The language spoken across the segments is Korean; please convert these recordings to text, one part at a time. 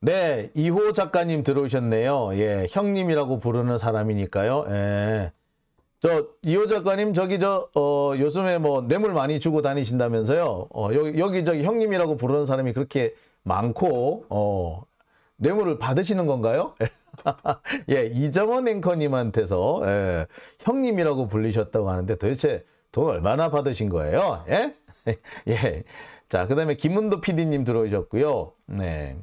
네, 이호 작가님 들어오셨네요. 예, 형님이라고 부르는 사람이니까요. 예. 이호 작가님, 요즘에 뭐 뇌물 많이 주고 다니신다면서요. 여기 형님이라고 부르는 사람이 그렇게 많고, 뇌물을 받으시는 건가요? 예, 이정원 앵커님한테서, 예, 형님이라고 불리셨다고 하는데 도대체 돈 얼마나 받으신 거예요? 예? 예. 자, 그 다음에 김은도 PD님 들어오셨고요. 네.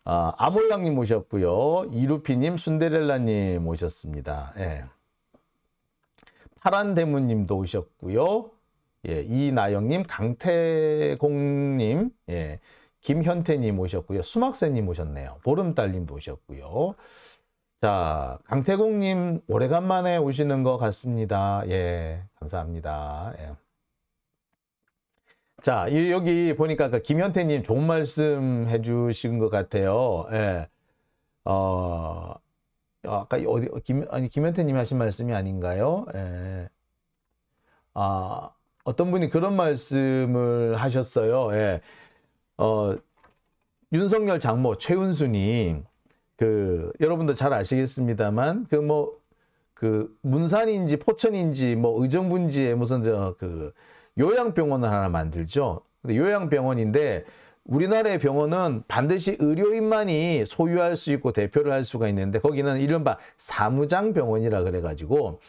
아몰랑님 모셨고요. 이루피님, 순데렐라님 모셨습니다. 예. 파란대문님도 오셨고요. 예, 이나영님, 강태공님, 예, 김현태님 오셨고요. 수막새님 오셨네요. 보름달님도 오셨고요. 자, 강태공님 오래간만에 오시는 것 같습니다. 예, 감사합니다. 예. 자, 여기 보니까 김현태님 좋은 말씀 해주신 것 같아요. 예. 아까 김현태님 하신 말씀이 아닌가요? 예. 어떤 분이 그런 말씀을 하셨어요. 예. 윤석열 장모 최은순이 여러분도 잘 아시겠습니다만 문산인지 포천인지 뭐 의정부인지에 무슨 요양병원을 하나 만들죠. 근데 요양병원인데 우리나라의 병원은 반드시 의료인만이 소유할 수 있고 대표를 할 수가 있는데 거기는 이른바 사무장병원이라 그래가지고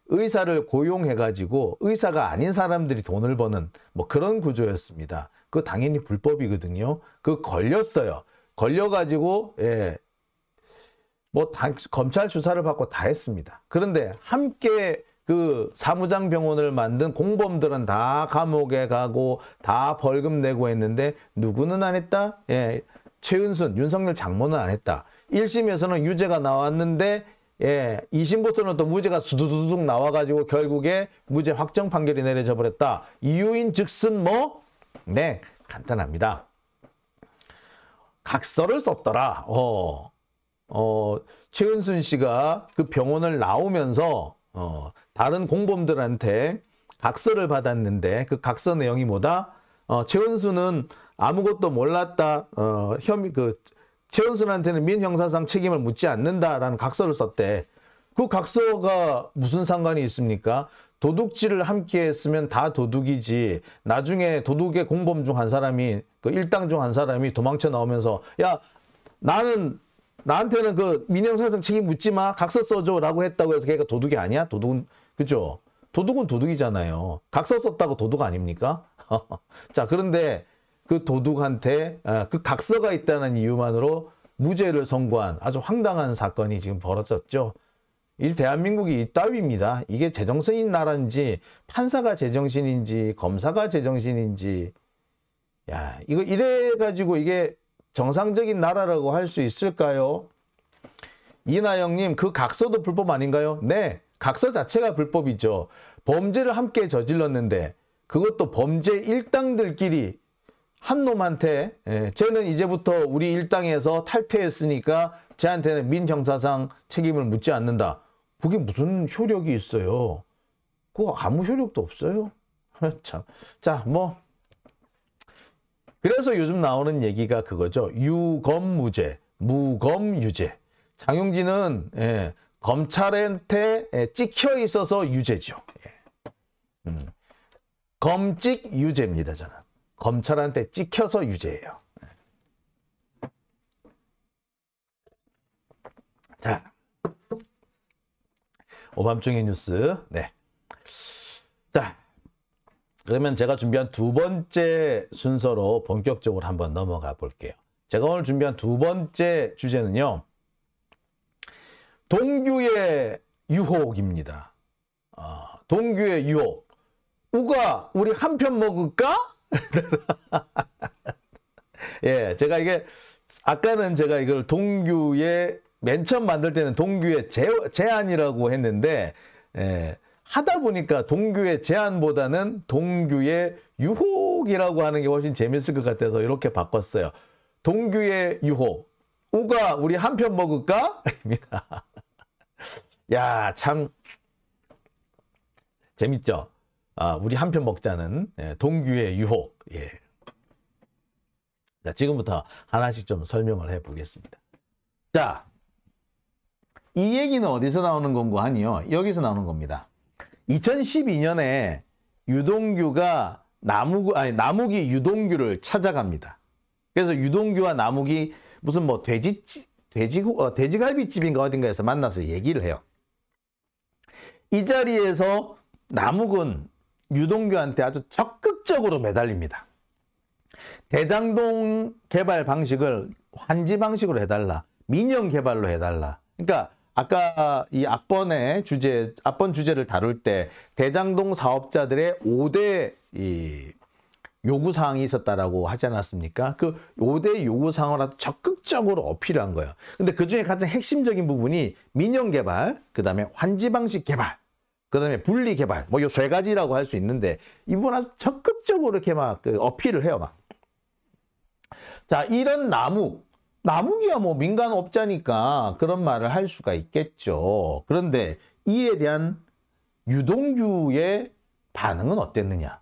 의사를 고용해가지고 의사가 아닌 사람들이 돈을 버는 뭐 그런 구조였습니다. 그거 당연히 불법이거든요. 그거 걸렸어요. 걸려가지고 예, 검찰 수사를 받고 다 했습니다. 그런데 함께 사무장 병원을 만든 공범들은 다 감옥에 가고 다 벌금 내고 했는데 누구는 안 했다? 예, 최은순, 윤석열 장모는 안 했다. 1심에서는 유죄가 나왔는데 예, 2심부터는 또 무죄가 수두두둑 나와가지고 결국에 무죄 확정 판결이 내려져 버렸다. 이유인 즉슨 뭐? 네, 간단합니다. 각서를 썼더라. 최은순 씨가 그 병원을 나오면서 다른 공범들한테 각서를 받았는데 그 각서 내용이 뭐다? 최은순은 아무것도 몰랐다. 최은순한테는 민형사상 책임을 묻지 않는다라는 각서를 썼대. 그 각서가 무슨 상관이 있습니까? 도둑질을 함께 했으면 다 도둑이지. 나중에 도둑의 공범 중 한 사람이 일당 중 한 사람이 도망쳐 나오면서 야 나한테는 민형사상 책임 묻지 마. 각서 써줘 라고 했다고 해서 걔가 도둑이 아니야? 도둑은 그죠? 도둑은 도둑이잖아요. 각서 썼다고 도둑 아닙니까? 자, 그런데 그 도둑한테 그 각서가 있다는 이유만으로 무죄를 선고한 아주 황당한 사건이 지금 벌어졌죠. 이 대한민국이 이따위입니다. 이게 제정신인 나라인지 판사가 제정신인지 검사가 제정신인지 야, 이거 이래가지고 이게 정상적인 나라라고 할 수 있을까요? 이나영님, 그 각서도 불법 아닌가요? 네, 각서 자체가 불법이죠. 범죄를 함께 저질렀는데 그것도 범죄 일당들끼리 한 놈한테 쟤는 이제부터 우리 일당에서 탈퇴했으니까 쟤한테는 민형사상 책임을 묻지 않는다. 그게 무슨 효력이 있어요? 그거 아무 효력도 없어요. 참. 자, 그래서 요즘 나오는 얘기가 그거죠. 유검무죄, 무검유죄. 장용진은 검찰한테 찍혀 있어서 유죄죠. 검찍유죄입니다, 저는. 검찰한테 찍혀서 유죄예요. 자, 오밤중의 뉴스. 네. 자, 그러면 제가 준비한 두 번째 순서로 본격적으로 한번 넘어가 볼게요. 제가 오늘 준비한 두 번째 주제는요. 동규의 유혹입니다. 동규의 유혹. 우가 우리 한 편 먹을까? 예, 제가 아까는 제가 이걸 동규의 맨 처음 만들 때는 동규의 제안이라고 했는데 하다 보니까 동규의 제안보다는 동규의 유혹이라고 하는 게 훨씬 재밌을 것 같아서 이렇게 바꿨어요. 동규의 유혹. 우가 우리 한 편 먹을까? 야, 참 재밌죠? 우리 한 편 먹자는 동규의 유혹. 예. 자, 지금부터 하나씩 좀 설명을 해 보겠습니다. 자, 이 얘기는 어디서 나오는 건고 하니요. 여기서 나오는 겁니다. 2012년에 유동규가 나무기 유동규를 찾아갑니다. 그래서 유동규와 나무기 무슨 뭐 돼지갈비집인가 어딘가에서 만나서 얘기를 해요. 이 자리에서 나묵은 유동규한테 아주 적극적으로 매달립니다. 대장동 개발 방식을 환지 방식으로 해달라. 민영 개발로 해달라. 그러니까 아까 이 앞번 주제를 다룰 때 대장동 사업자들의 5대 요구사항이 있었다라고 하지 않았습니까? 그 5대 요구사항을 아주 적극적으로 어필한 거예요. 근데 그 중에 가장 핵심적인 부분이 민영 개발, 그 다음에 환지 방식 개발, 그 다음에 분리 개발, 뭐 요 세 가지라고 할 수 있는데 이분 아주 적극적으로 이렇게 막 어필을 해요, 막. 자, 이런 나무기야 뭐 민간업자니까 그런 말을 할 수가 있겠죠. 그런데 이에 대한 유동규의 반응은 어땠느냐?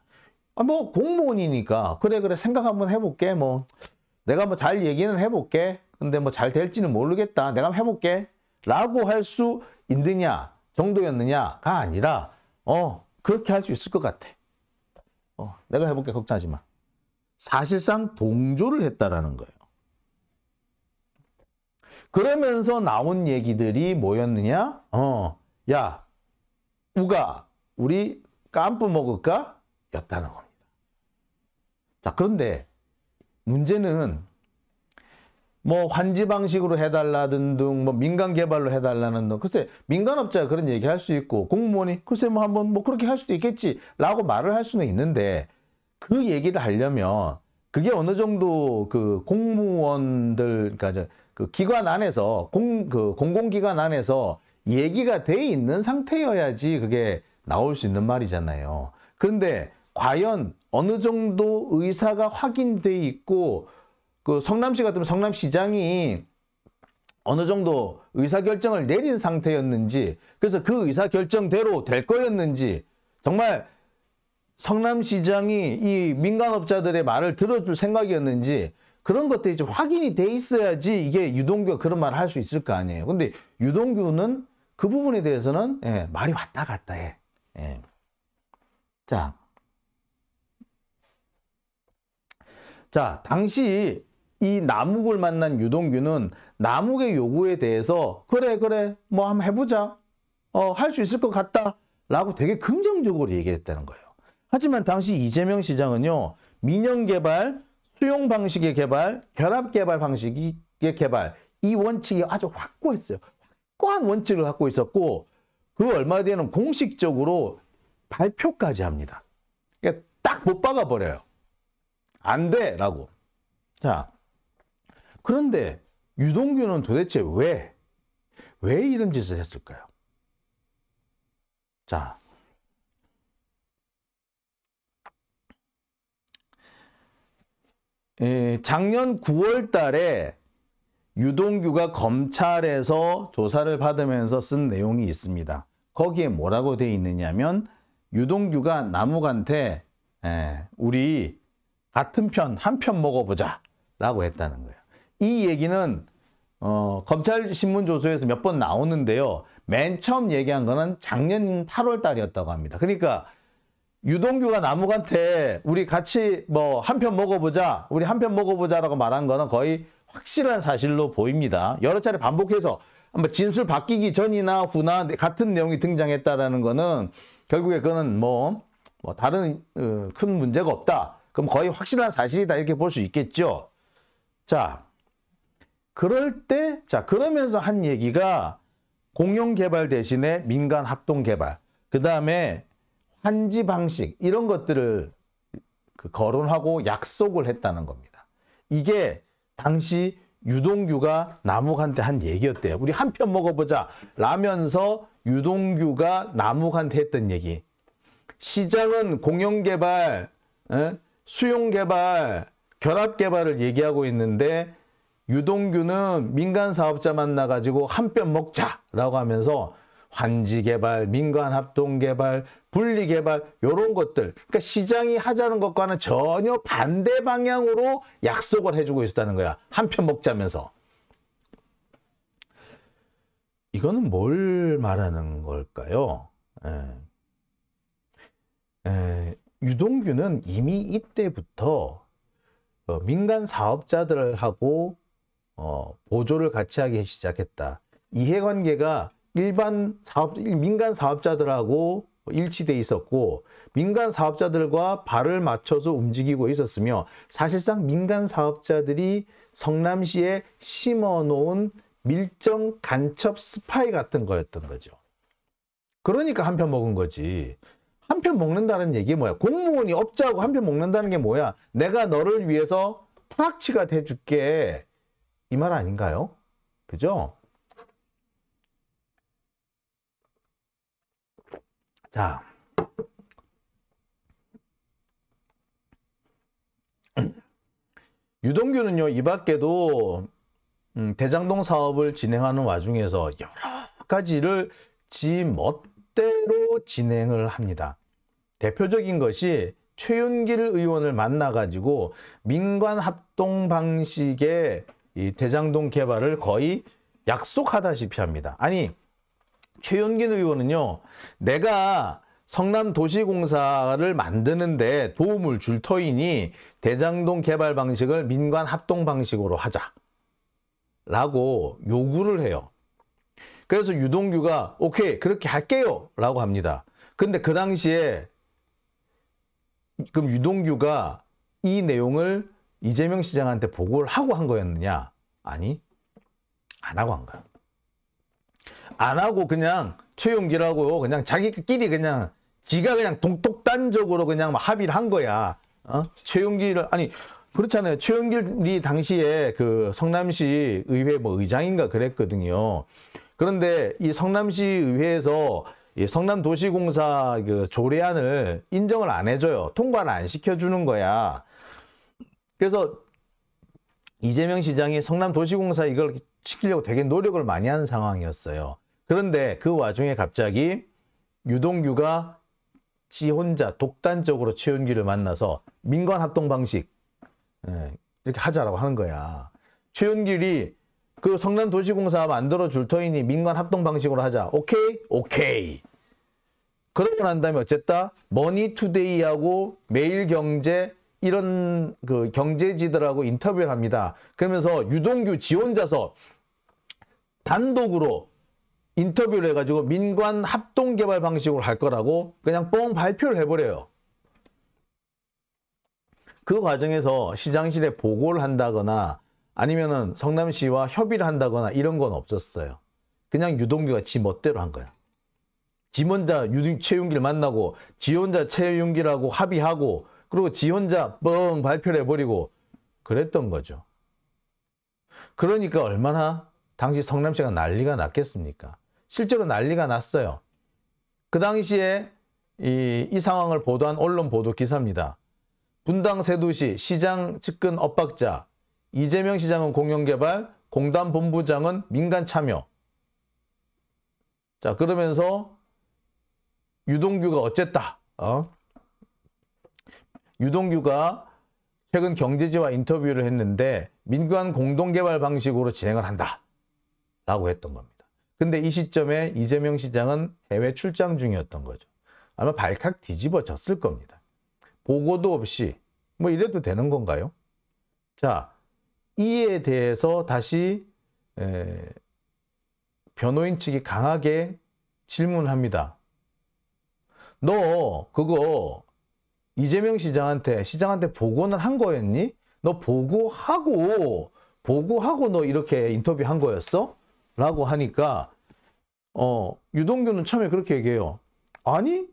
뭐 공무원이니까 그래 생각 한번 해볼게. 뭐 내가 뭐 잘 얘기는 해볼게. 근데 뭐 잘 될지는 모르겠다. 내가 한번 해볼게. 라고 할 수 있느냐 정도였느냐가 아니라 그렇게 할 수 있을 것 같아. 내가 해볼게. 걱정하지 마. 사실상 동조를 했다라는 거예요. 그러면서 나온 얘기들이 뭐였느냐? 야, 우가 우리 깐뿌 먹을까? 였다는 겁니다. 자, 그런데 문제는 뭐 환지 방식으로 해달라는 등, 뭐 민간 개발로 해달라는 등, 글쎄 민간업자가 그런 얘기 할 수 있고 공무원이 글쎄 뭐 한번 뭐 그렇게 할 수도 있겠지라고 말을 할 수는 있는데 그 얘기를 하려면 그게 어느 정도 그 공무원들, 그러니까 그 기관 안에서 공공기관 안에서 얘기가 돼 있는 상태여야지 그게 나올 수 있는 말이잖아요. 그런데 과연 어느 정도 의사가 확인돼 있고 그 성남시 같으면 성남시장이 어느 정도 의사결정을 내린 상태였는지, 그래서 그 의사결정대로 될 거였는지, 정말 성남시장이 이 민간업자들의 말을 들어줄 생각이었는지 그런 것들이 좀 확인이 돼 있어야지 이게 유동규가 그런 말을 할 수 있을 거 아니에요. 근데 유동규는 그 부분에 대해서는 말이 왔다 갔다 해. 자, 당시 이 나묵을 만난 유동규는 나묵의 요구에 대해서 그래 뭐 한번 해보자. 할 수 있을 것 같다. 라고 되게 긍정적으로 얘기했다는 거예요. 하지만 당시 이재명 시장은요. 민영 개발, 수용 방식의 개발, 결합 개발 방식의 개발, 이 원칙이 아주 확고했어요. 확고한 원칙을 갖고 있었고 그 얼마 뒤에는 공식적으로 발표까지 합니다. 그러니까 딱 못 박아버려요. 안 돼! 라고. 자, 그런데 유동규는 도대체 왜 이런 짓을 했을까요? 자, 작년 9월 달에 유동규가 검찰에서 조사를 받으면서 쓴 내용이 있습니다. 거기에 뭐라고 되어 있느냐면 유동규가 나묵한테 우리 같은 편, 한 편 먹어보자 라고 했다는 거예요. 이 얘기는 검찰 신문 조서에서 몇 번 나오는데요. 맨 처음 얘기한 거는 작년 8월 달이었다고 합니다. 그러니까 유동규가 나묵한테 우리 같이 뭐 한 편 먹어보자, 우리 한 편 먹어보자라고 말한 거는 거의 확실한 사실로 보입니다. 여러 차례 반복해서 한번 진술 바뀌기 전이나 후나 같은 내용이 등장했다라는 거는 결국에 그거는 뭐 다른 큰 문제가 없다. 그럼 거의 확실한 사실이다 이렇게 볼 수 있겠죠. 자, 그러면서 한 얘기가 공영개발 대신에 민간 합동개발, 그 다음에 환지 방식 이런 것들을 거론하고 약속을 했다는 겁니다. 이게 당시 유동규가 나묵한테 한 얘기였대요. 우리 한 편 먹어보자 라면서 유동규가 나묵한테 했던 얘기. 시장은 공영개발, 수용개발, 결합개발을 얘기하고 있는데 유동규는 민간 사업자 만나가지고 한 편 먹자라고 하면서 환지 개발, 민간 합동 개발, 분리 개발 이런 것들. 그러니까 시장이 하자는 것과는 전혀 반대 방향으로 약속을 해주고 있었다는 거야. 한 편 먹자면서. 이거는 뭘 말하는 걸까요? 유동규는 이미 이때부터 민간 사업자들하고 보조를 같이 하기 시작했다. 이해관계가 민간 사업자들하고 일치돼 있었고 민간 사업자들과 발을 맞춰서 움직이고 있었으며 사실상 민간 사업자들이 성남시에 심어놓은 밀정 간첩 스파이 같은 거였던 거죠. 그러니까 한 편 먹은 거지. 한 편 먹는다는 얘기 뭐야? 공무원이 업자하고 한 편 먹는다는 게 뭐야? 내가 너를 위해서 프락치가 돼줄게. 이 말 아닌가요? 그죠? 자, 유동규는요, 이 밖에도 대장동 사업을 진행하는 와중에서 여러 가지를 지 멋대로 진행을 합니다. 대표적인 것이 최윤길 의원을 만나가지고 민관 합동 방식의 이 대장동 개발을 거의 약속하다시피 합니다. 아니, 최윤길 의원은요, 내가 성남도시공사를 만드는데 도움을 줄 터이니 대장동 개발 방식을 민관 합동 방식으로 하자라고 요구를 해요. 그래서 유동규가 오케이, 그렇게 할게요 라고 합니다. 근데 그 당시에 그럼 유동규가 이 내용을 이재명 시장한테 보고를 하고 한 거였느냐? 아니, 안 하고 한 거야. 안 하고 그냥 최윤길하고 그냥 자기끼리 그냥 지가 그냥 독단적으로 그냥 막 합의를 한 거야. 최윤길을, 아니, 그렇잖아요. 최윤길이 당시에 그 성남시 의회 뭐 의장인가 그랬거든요. 그런데 이 성남시 의회에서 이 성남도시공사 그 조례안을 인정을 안 해줘요. 통과를 안 시켜주는 거야. 그래서 이재명 시장이 성남도시공사 이걸 시키려고 되게 노력을 많이 하는 상황이었어요. 그런데 그 와중에 갑자기 유동규가 지 혼자 독단적으로 최윤길을 만나서 민관 합동 방식 이렇게 하자라고 하는 거야. 최윤길이 그 성남도시공사 만들어 줄 터이니 민관 합동 방식으로 하자. 오케이? 오케이. 그러고 난 다음에 어쨌다? 머니투데이하고 매일경제 이런 그 경제지들하고 인터뷰를 합니다. 그러면서 유동규 지 혼자서 단독으로 인터뷰를 해가지고 민관 합동 개발 방식으로 할 거라고 그냥 뻥 발표를 해버려요. 그 과정에서 시장실에 보고를 한다거나 아니면은 성남시와 협의를 한다거나 이런 건 없었어요. 그냥 유동규가 지 멋대로 한 거야. 지 혼자 최윤길 만나고 지 혼자 최윤길하고 합의하고 그리고 지 혼자 뻥 발표를 해버리고 그랬던 거죠. 그러니까 얼마나 당시 성남시가 난리가 났겠습니까? 실제로 난리가 났어요. 그 당시에 이 상황을 보도한 언론 보도 기사입니다. 분당 세도시 시장 측근 엇박자, 이재명 시장은 공영개발, 공단 본부장은 민간 참여. 자, 그러면서 유동규가 어쨌다. 유동규가 최근 경제지와 인터뷰를 했는데 민간 공동개발 방식으로 진행을 한다 라고 했던 겁니다. 근데 이 시점에 이재명 시장은 해외 출장 중이었던 거죠. 아마 발칵 뒤집어졌을 겁니다. 보고도 없이 뭐 이래도 되는 건가요? 자, 이에 대해서 다시 변호인 측이 강하게 질문합니다. 너 그거 이재명 시장한테 보고는 한 거였니? 너 보고하고 너 이렇게 인터뷰한 거였어? 라고 하니까 유동규는 처음에 그렇게 얘기해요. 아니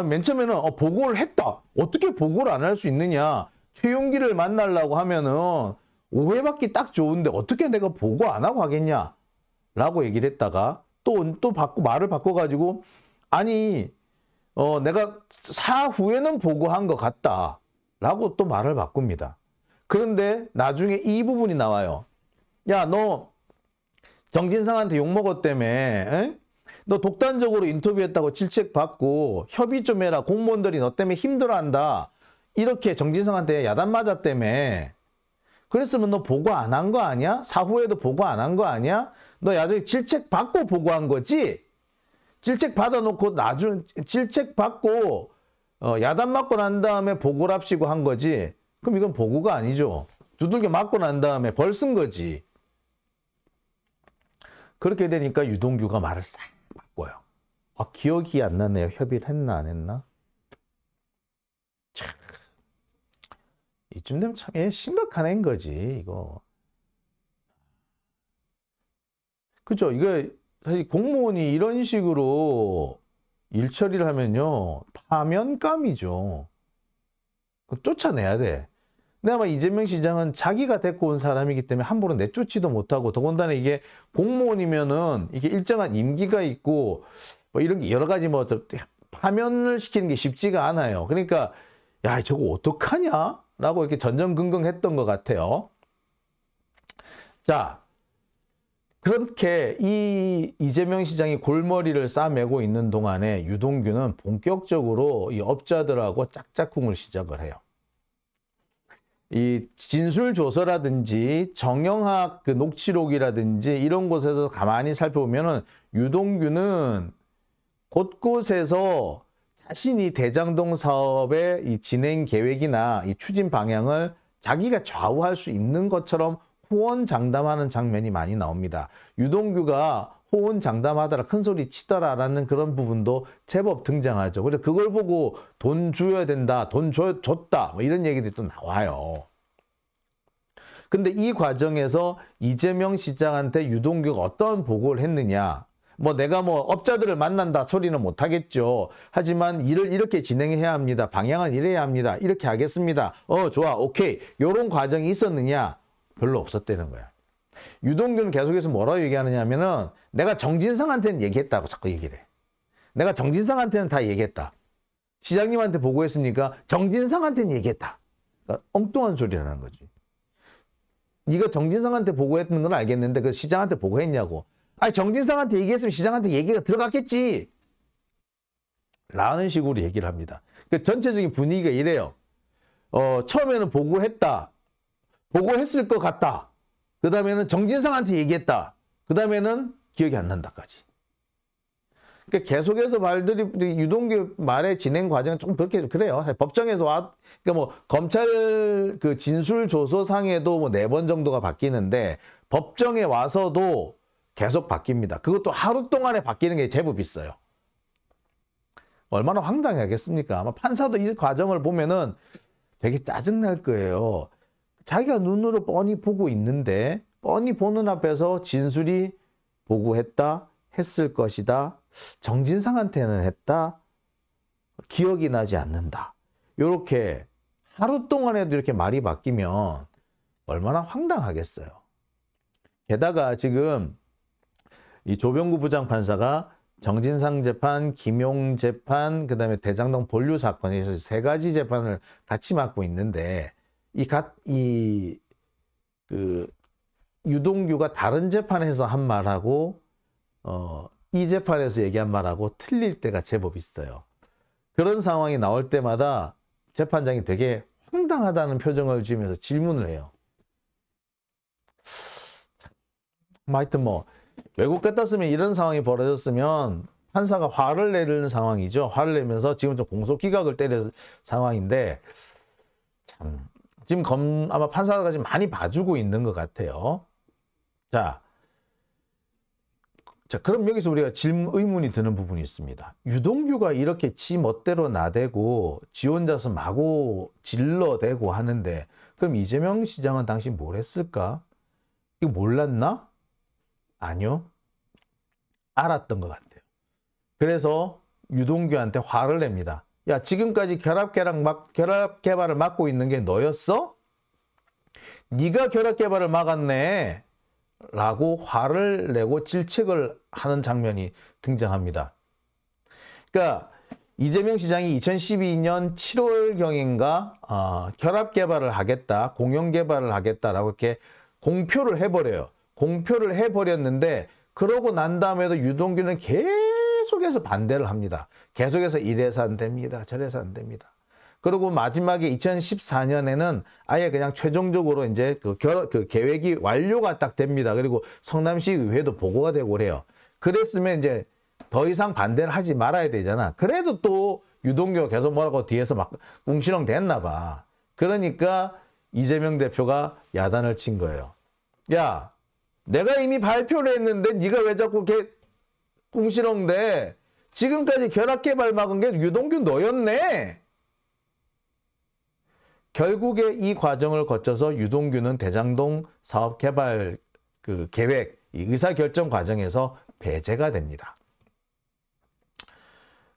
맨 처음에는 보고를 했다. 어떻게 보고를 안 할 수 있느냐? 최윤길을 만나려고 하면은 오해받기 딱 좋은데 어떻게 내가 보고 안 하고 하겠냐? 라고 얘기를 했다가 또 말을 바꿔가지고 아니 내가 사후에는 보고한 것 같다. 라고 또 말을 바꿉니다. 그런데 나중에 이 부분이 나와요. 야, 너 정진상한테 욕먹었다며? 너 독단적으로 인터뷰했다고 질책받고 협의 좀 해라. 공무원들이 너 때문에 힘들어한다. 이렇게 정진성한테 야단 맞았다며. 그랬으면 너 보고 안 한 거 아니야? 사후에도 보고 안 한 거 아니야? 너 야전에 질책받고 보고한 거지? 질책받아놓고 질책받고 야단 맞고 난 다음에 보고를 합시고 한 거지. 그럼 이건 보고가 아니죠. 두들겨 맞고 난 다음에 벌 쓴 거지. 그렇게 되니까 유동규가 말을 싹 바꿔요. 기억이 안 나네요. 협의를 했나 안 했나? 참, 이쯤 되면 참 심각한 애인 거지 이거. 그죠? 이거 사실 공무원이 이런 식으로 일 처리를 하면요 파면감이죠. 쫓아내야 돼. 근데 아마 이재명 시장은 자기가 데리고 온 사람이기 때문에 함부로 내쫓지도 못하고, 더군다나 이게 공무원이면은 이게 일정한 임기가 있고 뭐 이런 게 여러 가지 뭐 파면을 시키는 게 쉽지가 않아요. 그러니까 야 저거 어떡하냐? 라고 이렇게 전전긍긍했던 것 같아요. 자, 그렇게 이 이재명 시장이 골머리를 싸매고 있는 동안에 유동규는 본격적으로 이 업자들하고 짝짝꿍을 시작을 해요. 이 진술조서라든지 정영학 그 녹취록이라든지 이런 곳에서 가만히 살펴보면은 유동규는 곳곳에서 자신이 대장동 사업의 이 진행 계획이나 이 추진 방향을 자기가 좌우할 수 있는 것처럼 호언장담하는 장면이 많이 나옵니다. 유동규가 호언장담하더라, 큰소리 치더라라는 그런 부분도 제법 등장하죠. 그래서 그걸 보고 돈 줘야 된다, 돈 줬다 뭐 이런 얘기들이 또 나와요. 근데 이 과정에서 이재명 시장한테 유동규가 어떤 보고를 했느냐. 뭐 내가 뭐 업자들을 만난다 소리는 못하겠죠. 하지만 일을 이렇게 진행해야 합니다. 방향은 이래야 합니다. 이렇게 하겠습니다. 좋아, 오케이. 이런 과정이 있었느냐? 별로 없었다는 거야. 유동규는 계속해서 뭐라고 얘기하느냐 하면은 내가 정진상한테는 얘기했다고 자꾸 얘기를 해. 내가 정진상한테는 다 얘기했다. 시장님한테 보고했습니까? 정진상한테는 얘기했다. 그러니까 엉뚱한 소리라는 거지. 네가 정진상한테 보고했는 건 알겠는데 그 시장한테 보고했냐고. 아니 정진상한테 얘기했으면 시장한테 얘기가 들어갔겠지. 라는 식으로 얘기를 합니다. 그 전체적인 분위기가 이래요. 처음에는 보고했다. 보고했을 것 같다. 그 다음에는 정진상한테 얘기했다. 그 다음에는 기억이 안 난다까지. 그러니까 계속해서 말들이 유동규 말의 진행 과정은 좀 그래요. 법정에서 그러니까 뭐 검찰 그 진술 조서상에도 뭐 4번 정도가 바뀌는데 법정에 와서도 계속 바뀝니다. 그것도 하루 동안에 바뀌는 게 제법 있어요. 얼마나 황당하겠습니까? 아마 판사도 이 과정을 보면은 되게 짜증날 거예요. 자기가 눈으로 뻔히 보고 있는데 뻔히 보는 앞에서 진술이 보고했다, 했을 것이다, 정진상한테는 했다, 기억이 나지 않는다. 이렇게 하루 동안에도 이렇게 말이 바뀌면 얼마나 황당하겠어요. 게다가 지금 이 조병구 부장판사가 정진상 재판, 김용 재판, 그 다음에 대장동 본류 사건에서 3가지 재판을 같이 맡고 있는데 유동규가 다른 재판에서 한 말하고 이 재판에서 얘기한 말하고 틀릴 때가 제법 있어요. 그런 상황이 나올 때마다 재판장이 되게 황당하다는 표정을 지으면서 질문을 해요. 하여튼 뭐 외국 같았으면 이런 상황이 벌어졌으면 판사가 화를 내는 상황이죠. 화를 내면서 지금 좀 공소기각을 때릴 상황인데 참 지금 아마 판사가 지금 많이 봐주고 있는 것 같아요. 자, 그럼 여기서 우리가 의문이 드는 부분이 있습니다. 유동규가 이렇게 지 멋대로 나대고 지 혼자서 마구 질러대고 하는데 그럼 이재명 시장은 당시 뭘 했을까? 이거 몰랐나? 아니요. 알았던 것 같아요. 그래서 유동규한테 화를 냅니다. 야, 지금까지 결합개발을 막고 있는 게 너였어? 네가 결합개발을 막았네. 라고 화를 내고 질책을 하는 장면이 등장합니다. 그러니까 이재명 시장이 2012년 7월경인가 결합개발을 하겠다, 공영개발을 하겠다라고 이렇게 공표를 해버려요. 공표를 해버렸는데 그러고 난 다음에도 유동규는 계속 계속해서 반대를 합니다. 계속해서 이래서 안 됩니다. 저래서 안 됩니다. 그리고 마지막에 2014년에는 아예 그냥 최종적으로 이제 그 계획이 완료가 딱 됩니다. 그리고 성남시 의회도 보고가 되고 그래요. 그랬으면 이제 더 이상 반대를 하지 말아야 되잖아. 그래도 또 유동규가 계속 뭐라고 뒤에서 막 꿍시렁 됐나 봐. 그러니까 이재명 대표가 야단을 친 거예요. 야, 내가 이미 발표를 했는데 네가 왜 자꾸 이렇게 꿍시렁대? 지금까지 결합개발 막은 게 유동규 너였네. 결국에 이 과정을 거쳐서 유동규는 대장동 사업 개발 그 계획, 이 의사결정 과정에서 배제가 됩니다.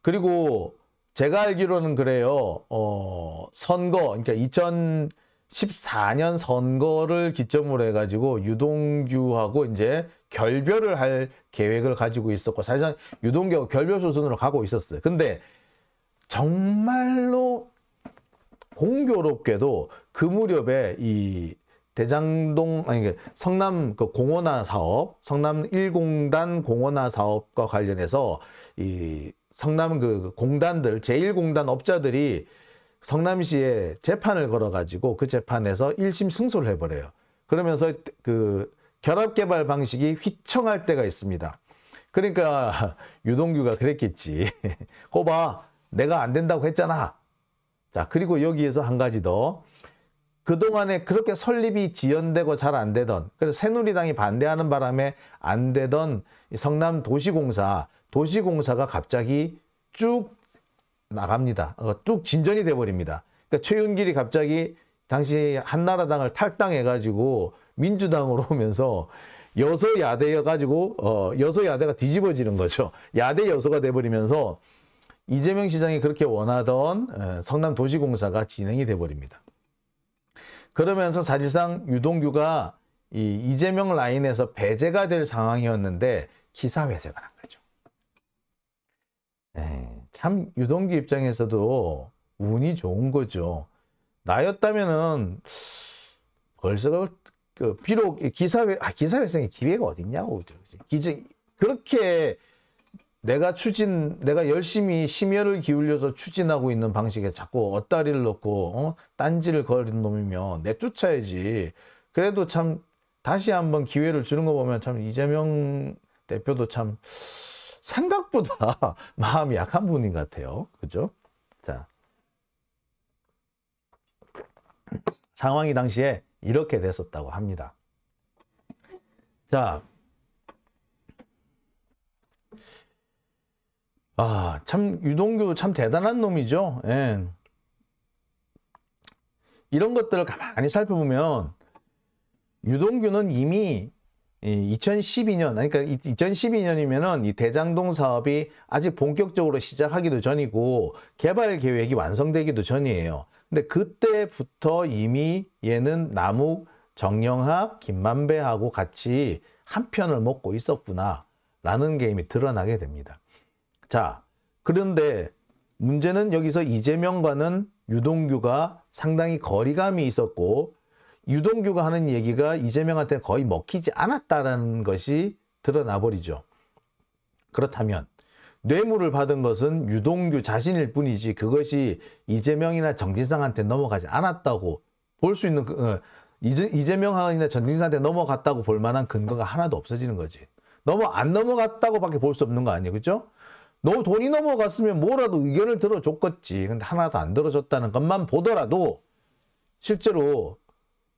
그리고 제가 알기로는 그래요. 선거, 그러니까 2014년 선거를 기점으로 해가지고 유동규하고 이제 결별을 할 계획을 가지고 있었고, 사실상 유동규하고 결별 수순으로 가고 있었어요. 근데 정말로 공교롭게도 그 무렵에 이 대장동, 아니, 성남 그 공원화 사업, 성남 1공단 공원화 사업과 관련해서 이 성남 그 공단들, 제1공단 업자들이 성남시에 재판을 걸어가지고 그 재판에서 1심 승소를 해버려요. 그러면서 그 결합개발 방식이 휘청할 때가 있습니다. 그러니까 유동규가 그랬겠지. 거봐, 내가 안 된다고 했잖아. 자, 그리고 여기에서 한 가지 더. 그동안에 그렇게 설립이 지연되고 잘 안 되던, 그래서 새누리당이 반대하는 바람에 안 되던 성남 도시공사가 갑자기 쭉 나갑니다. 쭉 진전이 돼버립니다. 그러니까 최윤길이 갑자기 당시 한나라당을 탈당해가지고 민주당으로 오면서 여소야대여가지고 여소야대가 뒤집어지는 거죠. 야대 여소가 돼버리면서 이재명 시장이 그렇게 원하던 성남 도시공사가 진행이 돼버립니다. 그러면서 사실상 유동규가 이 이재명 라인에서 배제가 될 상황이었는데 기사회생을 한 거죠. 참 유동규 입장에서도 운이 좋은 거죠. 나였다면은 벌써 비록 기사회생의 기회가 어딨냐고. 그렇게 내가 열심히 심혈을 기울여서 추진하고 있는 방식에 자꾸 엇다리를 놓고 딴지를 거리는 놈이면 내쫓아야지. 그래도 참 다시 한번 기회를 주는 거 보면 참 이재명 대표도 참 생각보다 마음이 약한 분인 것 같아요. 그죠? 자, 상황이 당시에 이렇게 됐었다고 합니다. 자, 참 유동규 참 대단한 놈이죠. 예. 이런 것들을 가만히 살펴보면 유동규는 이미 2012년, 그러니까 2012년이면은 이 대장동 사업이 아직 본격적으로 시작하기도 전이고 개발 계획이 완성되기도 전이에요. 근데 그때부터 이미 얘는 남욱, 정영학, 김만배하고 같이 한 편을 먹고 있었구나라는 게 이미 드러나게 됩니다. 자, 그런데 문제는 여기서 이재명과는 유동규가 상당히 거리감이 있었고 유동규가 하는 얘기가 이재명한테 거의 먹히지 않았다는 것이 드러나 버리죠. 그렇다면 뇌물을 받은 것은 유동규 자신일 뿐이지 그것이 이재명이나 정진상한테 넘어가지 않았다고 볼 수 있는, 이재명이나 정진상한테 넘어갔다고 볼 만한 근거가 하나도 없어지는 거지. 안 넘어갔다고 밖에 볼 수 없는 거 아니에요. 그죠? 너 돈이 넘어갔으면 뭐라도 의견을 들어줬겠지. 근데 하나도 안 들어줬다는 것만 보더라도 실제로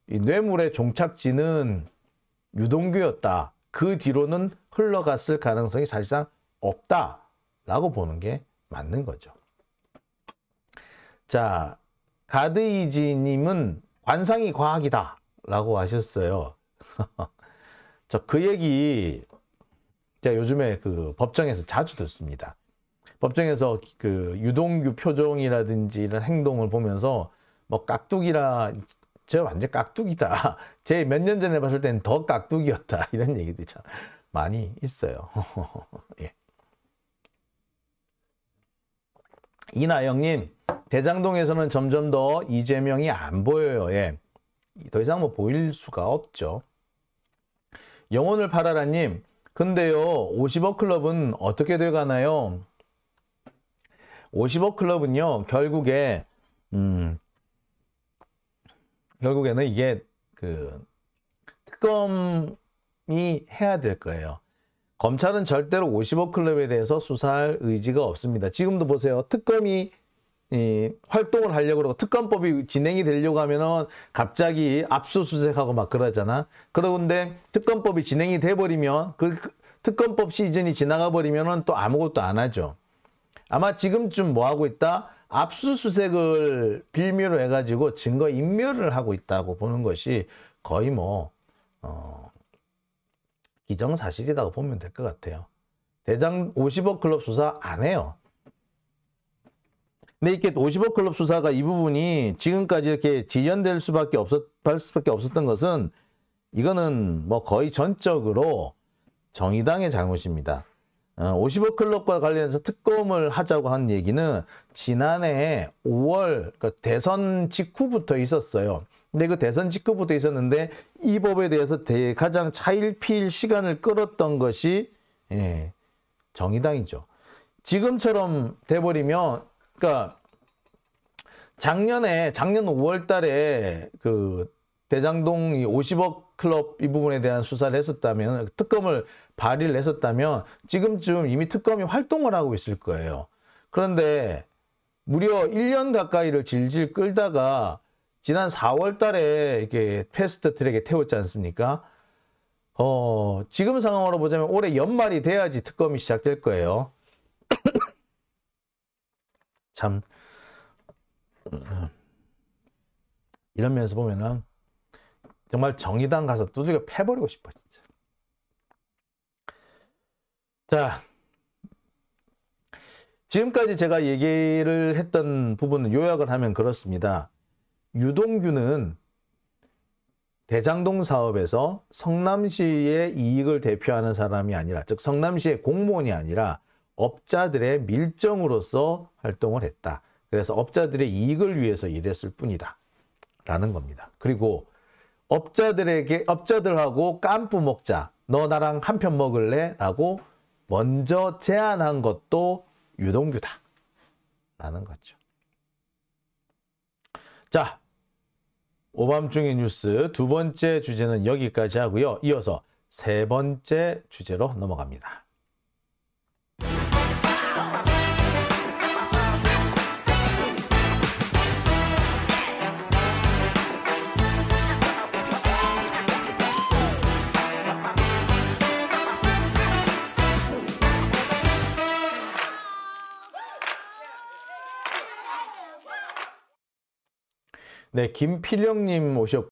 이 뇌물의 종착지는 유동규였다. 그 뒤로는 흘러갔을 가능성이 사실상 없다라고 보는 게 맞는 거죠. 자, 가드이지님은 관상이 과학이다 라고 하셨어요. 그 얘기 제가 요즘에 그 법정에서 자주 듣습니다. 법정에서 그 유동규 표정이라든지 이런 행동을 보면서 뭐 깍두기라, 저 완전 깍두기다. 제 몇 년 전에 봤을 때는 더 깍두기였다. 이런 얘기들이 참 많이 있어요. 예. 이나영님, 대장동에서는 점점 더 이재명이 안 보여요. 예. 더 이상 뭐 보일 수가 없죠. 영혼을 팔아라님, 근데요, 50억 클럽은 어떻게 돼 가나요? 50억 클럽은요, 결국에는 이게 특검이 해야 될 거예요. 검찰은 절대로 50억 클럽에 대해서 수사할 의지가 없습니다. 지금도 보세요. 특검이 활동을 하려고 그러고 특검법이 진행이 되려고 하면은 갑자기 압수수색하고 막 그러잖아. 그런데 특검법이 진행이 돼버리면 그 특검법 시즌이 지나가 버리면은 또 아무것도 안 하죠. 아마 지금쯤 뭐 하고 있다? 압수수색을 빌미로 해가지고 증거 인멸을 하고 있다고 보는 것이 거의 기정사실이라고 보면 될 것 같아요. 대장 50억 클럽 수사 안 해요. 근데 이렇게 50억 클럽 수사가 이 부분이 지금까지 이렇게 지연될 수밖에 없었던 것은 이거는 거의 전적으로 정의당의 잘못입니다. 50억 클럽과 관련해서 특검을 하자고 한 얘기는 지난해 5월 그러니까 대선 직후부터 있었어요. 근데 그 대선 직후부터 있었는데 이 법에 대해서 가장 차일피일 시간을 끌었던 것이 정의당이죠. 지금처럼 돼버리면 그러니까 작년 5월 달에 그 대장동 50억 클럽 이 부분에 대한 수사를 했었다면 특검을 발의를 했었다면 지금쯤 이미 특검이 활동을 하고 있을 거예요. 그런데 무려 1년 가까이를 질질 끌다가 지난 4월 달에 이렇게 패스트 트랙에 태웠지 않습니까? 지금 상황으로 보자면 올해 연말이 돼야지 특검이 시작될 거예요. 참 이런 면에서 보면은 정말 정의당 가서 두들겨 패버리고 싶어 진짜. 자, 지금까지 제가 얘기를 했던 부분은 요약을 하면 그렇습니다. 유동규는 대장동 사업에서 성남시의 이익을 대표하는 사람이 아니라, 즉 성남시의 공무원이 아니라 업자들의 밀정으로서 활동을 했다. 그래서 업자들의 이익을 위해서 일했을 뿐이다 라는 겁니다. 그리고 업자들하고 깐부 먹자, 너 나랑 한 편 먹을래? 라고 먼저 제안한 것도 유동규다 라는 거죠. 자, 오밤중의 뉴스 두 번째 주제는 여기까지 하고요. 이어서 세 번째 주제로 넘어갑니다. 네, 김필영님 오셨고